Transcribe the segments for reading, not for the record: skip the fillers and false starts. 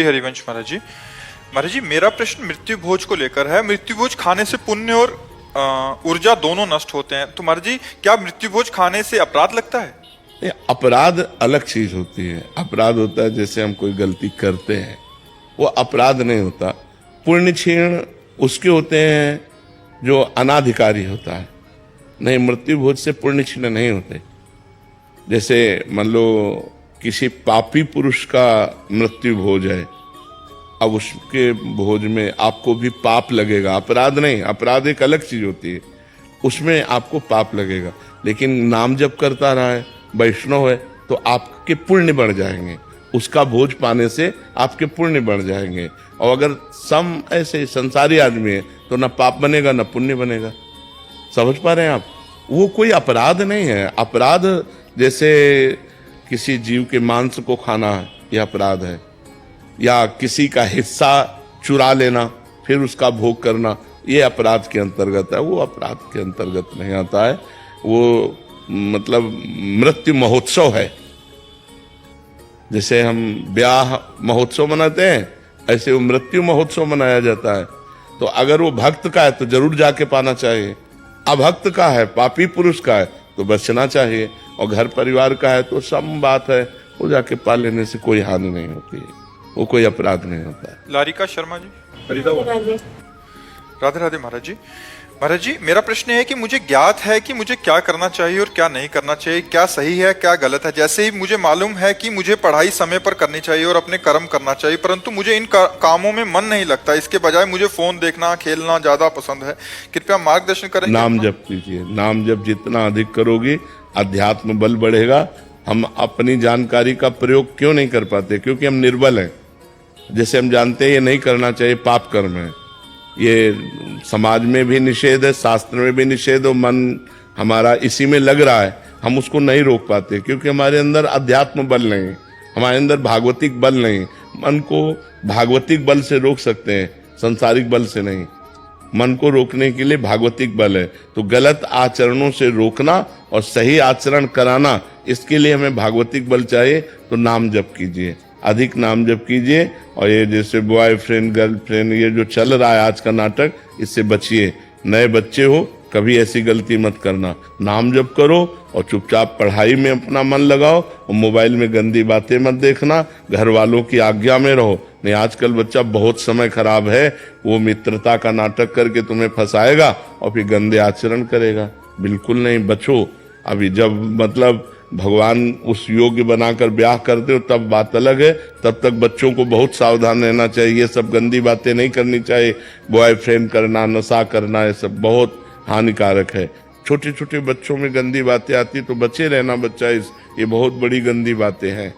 हरिवंश महाराज जी मेरा प्रश्न मृत्यु भोज को लेकर है। मृत्यु भोज खाने से पुण्य और ऊर्जा दोनों नष्ट होते हैं, तो महाराज जी क्या मृत्यु भोज खाने से अपराध लगता है? नहीं, अपराध अलग चीज होती है। अपराध होता है जैसे हम कोई गलती करते हैं, वो अपराध नहीं होता। पुण्य क्षीण उसके होते हैं जो अनाधिकारी होता है। नहीं, मृत्यु भोज से पुण्य क्षीण नहीं होते। जैसे मान लो किसी पापी पुरुष का मृत्यु भोज है, अब उसके भोज में आपको भी पाप लगेगा। अपराध नहीं, अपराध एक अलग चीज होती है, उसमें आपको पाप लगेगा। लेकिन नाम जप करता रहा है, वैष्णव है, तो आपके पुण्य बढ़ जाएंगे। उसका भोज पाने से आपके पुण्य बढ़ जाएंगे। और अगर सम ऐसे संसारी आदमी है तो ना पाप बनेगा ना पुण्य बनेगा। समझ पा रहे हैं आप? वो कोई अपराध नहीं है। अपराध जैसे किसी जीव के मांस को खाना, यह अपराध है, या किसी का हिस्सा चुरा लेना फिर उसका भोग करना, ये अपराध के अंतर्गत है। वो अपराध के अंतर्गत नहीं आता है। वो मतलब मृत्यु महोत्सव है। जैसे हम ब्याह महोत्सव मनाते हैं, ऐसे वो मृत्यु महोत्सव मनाया जाता है। तो अगर वो भक्त का है तो जरूर जाके पाना चाहिए, अभक्त का है, पापी पुरुष का है तो बचना चाहिए, और घर परिवार का है तो सम बात है, वो जाके पा लेने से कोई हानि नहीं होती है, वो कोई अपराध नहीं होता है। लारिका शर्मा जी, राधे राधे महाराज जी मेरा प्रश्न है कि मुझे ज्ञात है कि मुझे क्या करना चाहिए और क्या नहीं करना चाहिए, क्या सही है क्या गलत है। जैसे ही मुझे मालूम है कि मुझे पढ़ाई समय पर करनी चाहिए और अपने कर्म करना चाहिए, परंतु मुझे इन कामों में मन नहीं लगता। इसके बजाय मुझे फोन देखना, खेलना ज्यादा पसंद है। कृपया मार्गदर्शन करें। नाम जप कीजिए। नाम जप जितना अधिक करोगे अध्यात्म बल बढ़ेगा। हम अपनी जानकारी का प्रयोग क्यों नहीं कर पाते? क्योंकि हम निर्बल हैं। जैसे हम जानते हैं ये नहीं करना चाहिए, पाप कर्म है, ये समाज में भी निषेध है, शास्त्र में भी निषेध है, मन हमारा इसी में लग रहा है, हम उसको नहीं रोक पाते क्योंकि हमारे अंदर अध्यात्म बल नहीं, हमारे अंदर भागवतिक बल नहीं। मन को भागवतिक बल से रोक सकते हैं, संसारिक बल से नहीं। मन को रोकने के लिए भागवतिक बल है। तो गलत आचरणों से रोकना और सही आचरण कराना, इसके लिए हमें भागवतिक बल चाहिए। तो नाम जप कीजिए, अधिक नाम जप कीजिए। और ये जैसे बॉयफ्रेंड गर्लफ्रेंड ये जो चल रहा है आज का नाटक, इससे बचिए। नए बच्चे हो, कभी ऐसी गलती मत करना। नाम जप करो और चुपचाप पढ़ाई में अपना मन लगाओ, और मोबाइल में गंदी बातें मत देखना। घर वालों की आज्ञा में रहो। नहीं, आजकल बच्चा बहुत समय खराब है, वो मित्रता का नाटक करके तुम्हें फंसाएगा और फिर गंदे आचरण करेगा। बिल्कुल नहीं, बचो। अभी जब मतलब भगवान उस योग्य बनाकर ब्याह करते हो तब बात अलग है, तब तक बच्चों को बहुत सावधान रहना चाहिए। ये सब गंदी बातें नहीं करनी चाहिए। बॉयफ्रेंड करना, नशा करना, ये सब बहुत हानिकारक है। छोटे छोटे बच्चों में गंदी बातें आती तो बचे रहना बच्चा ये बहुत बड़ी गंदी बातें हैं।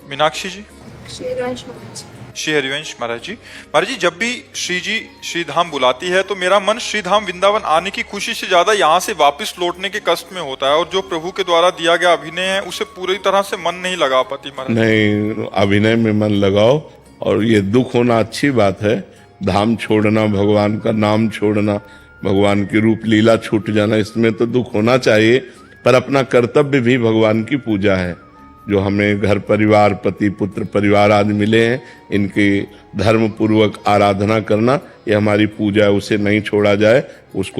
मीनाक्षी जी, श्री हरिवंश महाराज जी जब भी श्री जी श्रीधाम बुलाती है तो मेरा मन श्रीधाम वृंदावन आने की खुशी से ज्यादा यहाँ से वापस लौटने के कष्ट में होता है, और जो प्रभु के द्वारा दिया गया अभिनय है उसे पूरी तरह से मन नहीं लगा पाती महाराज। नहीं, अभिनय में मन लगाओ। और ये दुख होना अच्छी बात है। धाम छोड़ना, भगवान का नाम छोड़ना, भगवान की रूप लीला छूट जाना, इसमें तो दुख होना चाहिए। पर अपना कर्तव्य भी भगवान की पूजा है। जो हमें घर परिवार, पति पुत्र परिवार आदि मिले हैं, इनकी धर्म पूर्वक आराधना करना, ये हमारी पूजा है। उसे नहीं छोड़ा जाए, उसको